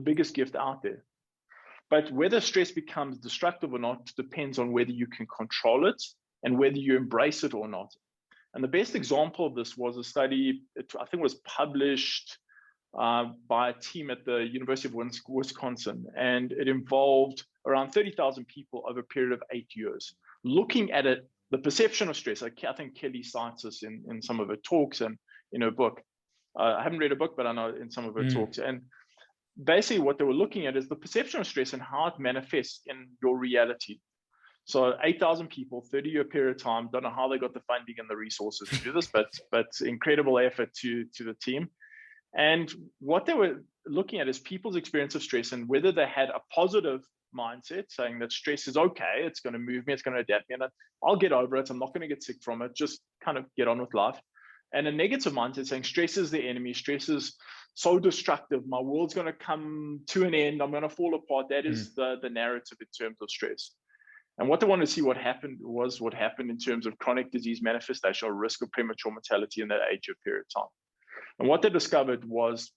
biggest gift out there. But whether stress becomes destructive or not depends on whether you can control it and whether you embrace it or not. And the best example of this was a study, I think was published by a team at the University of Wisconsin, and it involved around 30,000 people over a period of 8 years, looking at it, the perception of stress. I think Kelly cites this in some of her talks and in her book. I haven't read a book, but I know in some of her talks. And basically what they were looking at is the perception of stress and how it manifests in your reality. So 8,000 people, 30-year period of time, don't know how they got the funding and the resources to do this, but incredible effort to the team. And what they were looking at is people's experience of stress and whether they had a positive mindset, saying that stress is okay, it's going to move me, it's going to adapt me, and I'll get over it, I'm not going to get sick from it, just kind of get on with life. And a negative mindset saying stress is the enemy, stress is so destructive, my world's going to come to an end, I'm going to fall apart. That is the narrative in terms of stress. And what they wanted to see what happened in terms of chronic disease manifestation or risk of premature mortality in that 8-year period of time. And what they discovered was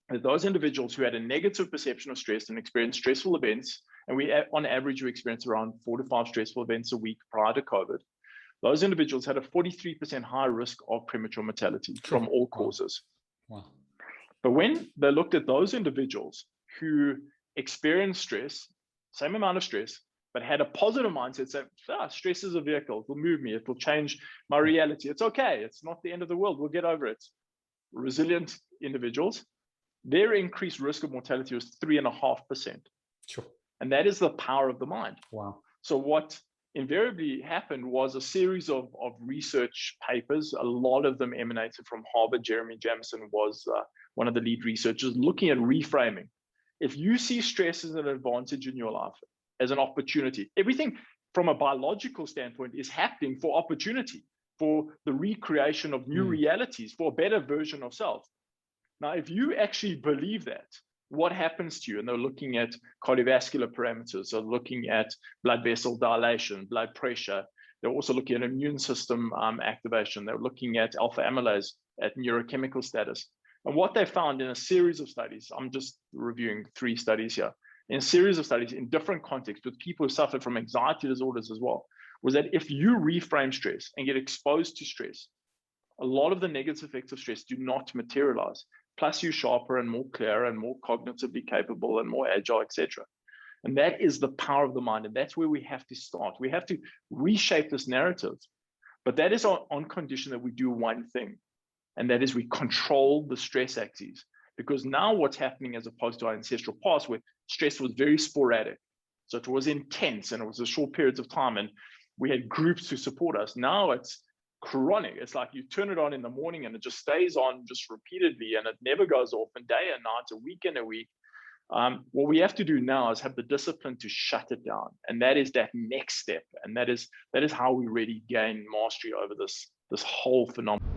that those individuals who had a negative perception of stress and experienced stressful events, and we on average we experience around 4 to 5 stressful events a week prior to COVID, those individuals had a 43% higher risk of premature mortality from all causes. Wow. But when they looked at those individuals who experienced stress, same amount of stress, but had a positive mindset, saying, stress is a vehicle, it will move me, it will change my reality, it's okay, it's not the end of the world, we'll get over it. Resilient individuals, their increased risk of mortality was 3.5%. Sure. And that is the power of the mind. Wow. So what invariably happened was a series of research papers, a lot of them emanated from Harvard. Jeremy Jamison was one of the lead researchers looking at reframing. If you see stress as an advantage in your life, as an opportunity, everything from a biological standpoint is happening for opportunity, for the recreation of new realities, for a better version of self. Now, if you actually believe that, what happens to you? And they're looking at cardiovascular parameters, they're looking at blood vessel dilation, blood pressure. They're also looking at immune system activation. They're looking at alpha amylase, at neurochemical status. And what they found in a series of studies, I'm just reviewing 3 studies here, in a series of studies in different contexts with people who suffered from anxiety disorders as well, was that if you reframe stress and get exposed to stress, a lot of the negative effects of stress do not materialize. Plus you're sharper and more clear and more cognitively capable and more agile, etc. And that is the power of the mind. And that's where we have to start. We have to reshape this narrative. But that is on condition that we do one thing. And that is we control the stress axes. Because now what's happening as opposed to our ancestral past where stress was very sporadic. So it was intense and it was a short periods of time and we had groups to support us. Now it's chronic. It's like you turn it on in the morning and it just stays on just repeatedly and it never goes off, and day and night, a week and a week. What we have to do now is have the discipline to shut it down. And that is that next step. And that is how we really gain mastery over this whole phenomenon.